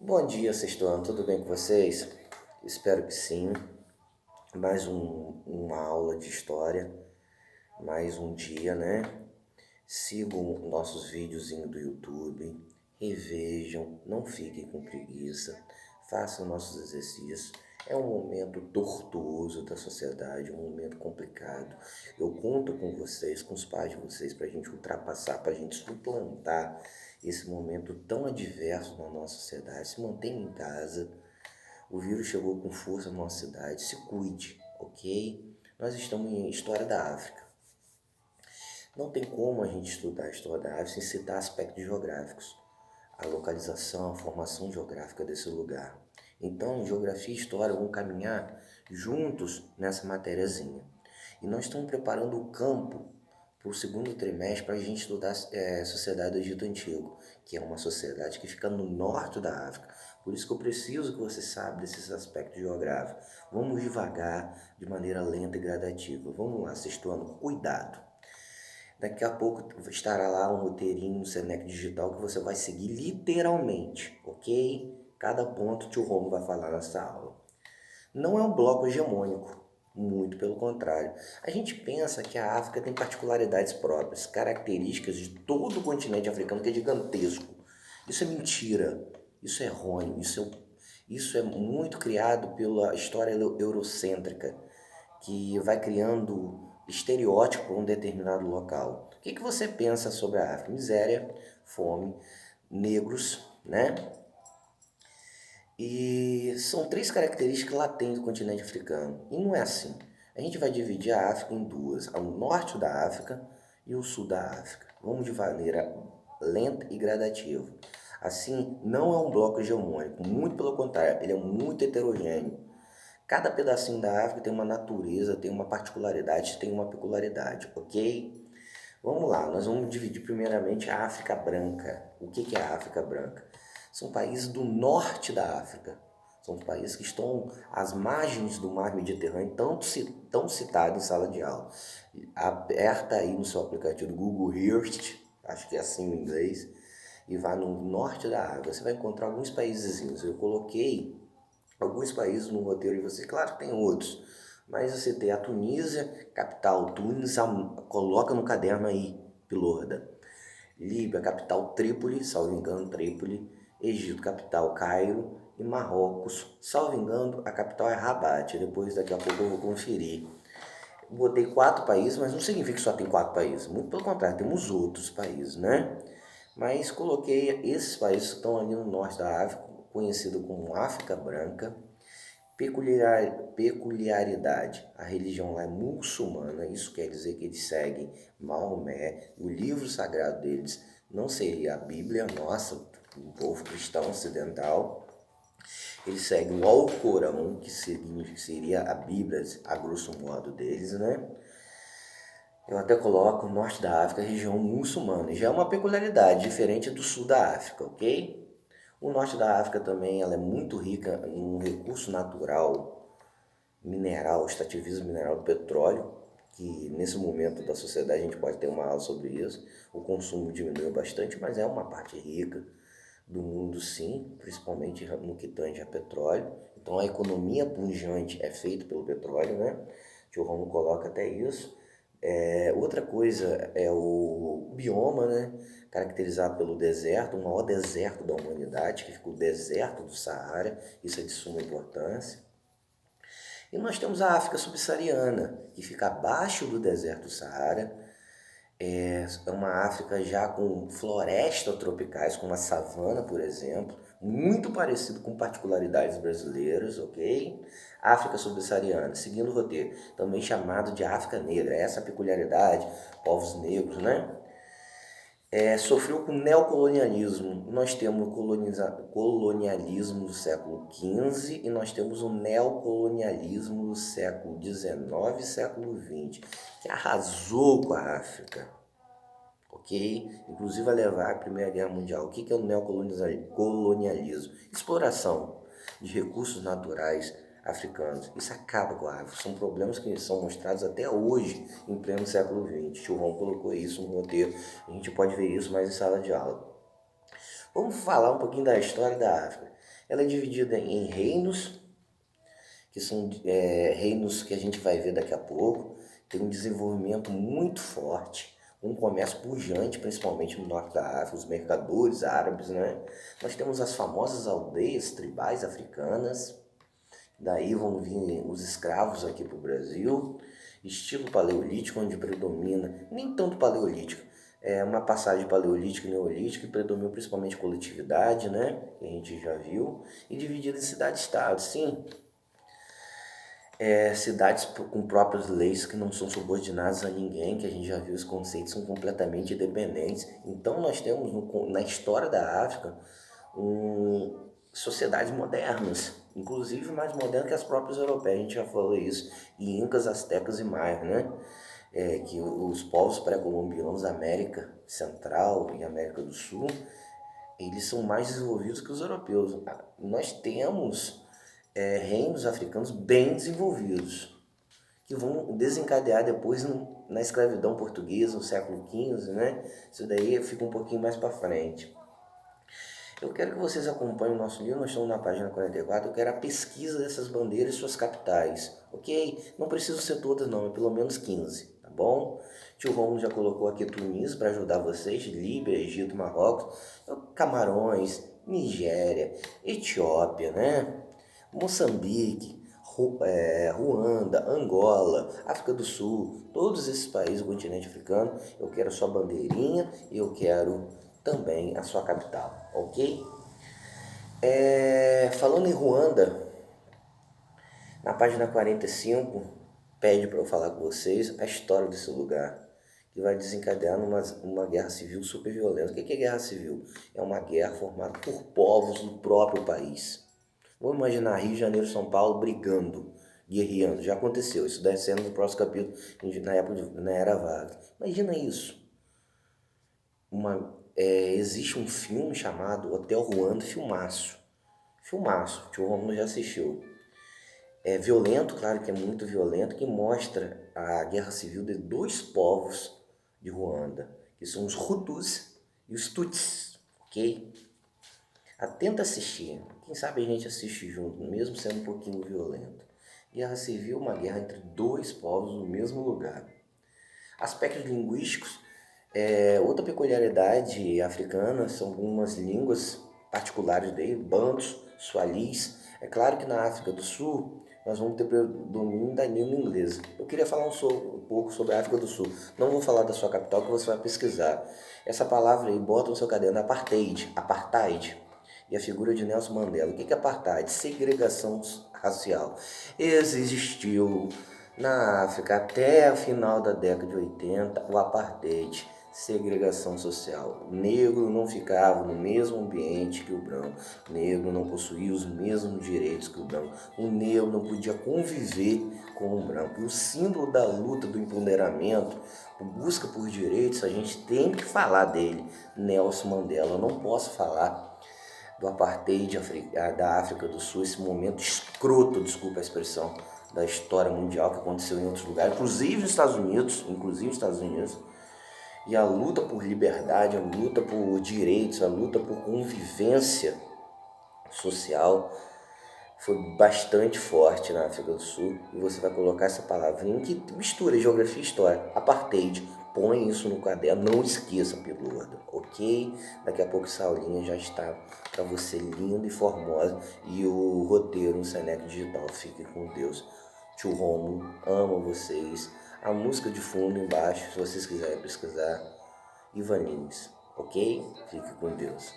Bom dia, sexto tudo bem com vocês? Espero que sim. Uma aula de história, mais um dia, né? Sigam nossos videozinhos do YouTube, revejam, não fiquem com preguiça, façam nossos exercícios. É um momento tortuoso da sociedade, um momento complicado. Eu conto com vocês, com os pais de vocês, para a gente ultrapassar, para a gente suplantar esse momento tão adverso na nossa sociedade. Se mantenha em casa. O vírus chegou com força na nossa cidade. Se cuide, ok? Nós estamos em História da África. Não tem como a gente estudar a história da África sem citar aspectos geográficos, a localização, a formação geográfica desse lugar. Então, geografia e história vão caminhar juntos nessa matériazinha. E nós estamos preparando o campo para o segundo trimestre para a gente estudar a Sociedade do Egito Antigo, que é uma sociedade que fica no norte da África. Por isso que eu preciso que você saiba desses aspectos geográficos. Vamos devagar, de maneira lenta e gradativa. Vamos lá, sexto ano, cuidado. Daqui a pouco estará lá um roteirinho no Senec Digital que você vai seguir literalmente, ok? Cada ponto o tio Romo vai falar nessa aula. Não é um bloco hegemônico, muito pelo contrário. A gente pensa que a África tem particularidades próprias, características de todo o continente africano que é gigantesco. Isso é mentira, isso é errôneo, isso é muito criado pela história eurocêntrica, que vai criando estereótipo para um determinado local. O que você pensa sobre a África? Miséria, fome, negros, né? E são três características latentes do continente africano. E não é assim. A gente vai dividir a África em duas: o norte da África e o sul da África. Vamos de maneira lenta e gradativa. Assim, não é um bloco hegemônico, muito pelo contrário, ele é muito heterogêneo. Cada pedacinho da África tem uma natureza, tem uma particularidade, tem uma peculiaridade, ok? Vamos lá, nós vamos dividir primeiramente a África Branca. O que é a África Branca? São países do norte da África. São os países que estão às margens do mar Mediterrâneo, tão citados em sala de aula. Aperta aí no seu aplicativo do Google Earth, acho que é assim em inglês, e vai no norte da África. Você vai encontrar alguns países. Eu coloquei alguns países no roteiro de você, claro que tem outros, mas você tem a Tunísia, capital Tunis, coloca no caderno aí, Pilorda. Líbia, capital Trípoli, salvo engano, Trípoli. Egito, capital Cairo. E Marrocos, salvo engano, a capital é Rabat. Depois, daqui a pouco, eu vou conferir. Botei 4 países, mas não significa que só tem 4 países. Muito pelo contrário, temos outros países, né? Mas coloquei esses países que estão ali no norte da África, conhecido como África Branca. Peculiaridade: a religião lá é muçulmana, isso quer dizer que eles seguem Maomé, o livro sagrado deles não seria a Bíblia, nossa, o povo cristão ocidental. Eles seguem o Alcorão, que seria a Bíblia, a grosso modo deles, né? Eu até coloco o norte da África, região muçulmana, e já é uma peculiaridade diferente do sul da África, ok? O norte da África também ela é muito rica em um recurso natural mineral, extrativismo mineral do petróleo, que nesse momento da sociedade a gente pode ter uma aula sobre isso. O consumo diminuiu bastante, mas é uma parte rica do mundo sim, principalmente no que tange a petróleo. Então a economia pujante é feita pelo petróleo, né? O tio Romo coloca até isso. Outra coisa é o bioma, né? Caracterizado pelo deserto, o maior deserto da humanidade, que fica o deserto do Saara, isso é de suma importância. E nós temos a África subsaariana, que fica abaixo do deserto do Saara. É uma África já com florestas tropicais, como a savana, por exemplo, muito parecido com particularidades brasileiras, ok? África subsaariana, seguindo o roteiro, também chamado de África Negra, essa peculiaridade, povos negros, né? Sofreu com neocolonialismo. Nós temos o colonialismo do século XV e nós temos o neocolonialismo do século XIX e século XX, que arrasou com a África, ok? Inclusive vai levar à Primeira Guerra Mundial. O que é o neocolonialismo? Exploração de recursos naturais africanos. Isso acaba com a África. São problemas que são mostrados até hoje, em pleno século XX. Chuvão colocou isso no roteiro. A gente pode ver isso mais em sala de aula. Vamos falar um pouquinho da história da África. Ela é dividida em reinos, que são reinos que a gente vai ver daqui a pouco. Tem um desenvolvimento muito forte, um comércio pujante, principalmente no norte da África, os mercadores árabes, né? Nós temos as famosas aldeias tribais africanas, daí vão vir os escravos aqui para o Brasil, estilo paleolítico, onde predomina, nem tanto paleolítico, é uma passagem paleolítica e neolítica que predomina principalmente coletividade, né? Que a gente já viu, e dividida em cidade-estado, sim. Cidades com próprias leis que não são subordinadas a ninguém, que a gente já viu, os conceitos são completamente independentes. Então nós temos na história da África sociedades modernas, inclusive mais modernas que as próprias europeias, a gente já falou isso, e incas, astecas e maias, né? Que os povos pré-colombianos da América Central e América do Sul, eles são mais desenvolvidos que os europeus. Nós temos reinos africanos bem desenvolvidos, que vão desencadear depois na escravidão portuguesa, no século XV, né? Isso daí fica um pouquinho mais para frente. Eu quero que vocês acompanhem o nosso livro, nós estamos na página 44, eu quero a pesquisa dessas bandeiras e suas capitais, ok? Não precisam ser todas não, é pelo menos 15, tá bom? Tio Romulo já colocou aqui Tunísia para ajudar vocês, Líbia, Egito, Marrocos, Camarões, Nigéria, Etiópia, né? Moçambique, Ruanda, Angola, África do Sul, todos esses países do continente africano, eu quero sua bandeirinha e eu quero também a sua capital, ok? Falando em Ruanda, na página 45, pede para eu falar com vocês a história desse lugar, que vai desencadear numa guerra civil super violenta. O que é guerra civil? É uma guerra formada por povos do próprio país. Vamos imaginar Rio de Janeiro e São Paulo brigando, guerreando. Já aconteceu, isso deve ser no próximo capítulo, na Era Vargas. Imagina isso. Existe um filme chamado Hotel Ruanda, filmaço. Filmaço, o tio Romulo já assistiu. É violento, claro que é muito violento, que mostra a guerra civil de dois povos de Ruanda, que são os Hutus e os Tutsis, ok? Atenta assistir, quem sabe a gente assiste junto, mesmo sendo um pouquinho violento. Guerra civil, uma guerra entre dois povos no mesmo lugar. Aspectos linguísticos, outra peculiaridade africana são algumas línguas particulares dele, bantos, sualis. É claro que na África do Sul nós vamos ter predomínio da língua inglesa. Eu queria falar um pouco sobre a África do Sul. Não vou falar da sua capital, que você vai pesquisar. Essa palavra aí, bota no seu caderno, apartheid. Apartheid. E a figura de Nelson Mandela. O que é apartheid? Segregação racial. Existiu na África até o final da década de 80 o apartheid, segregação social. O negro não ficava no mesmo ambiente que o branco. O negro não possuía os mesmos direitos que o branco. O negro não podia conviver com o branco. E o símbolo da luta, do empoderamento, busca por direitos, a gente tem que falar dele, Nelson Mandela. Eu não posso falar do apartheid da África do Sul, esse momento escroto, desculpa a expressão, da história mundial que aconteceu em outros lugares, inclusive nos Estados Unidos, e a luta por liberdade, a luta por direitos, a luta por convivência social foi bastante forte na África do Sul. E você vai colocar essa palavrinha que mistura geografia e história, apartheid. Põe isso no caderno, não esqueça, piloto, ok? Daqui a pouco essa aulinha já está para você linda e formosa. E o roteiro no Seneca Digital. Fique com Deus. Tio Romulo, amo vocês. A música de fundo embaixo, se vocês quiserem pesquisar, Ivanins, ok? Fique com Deus.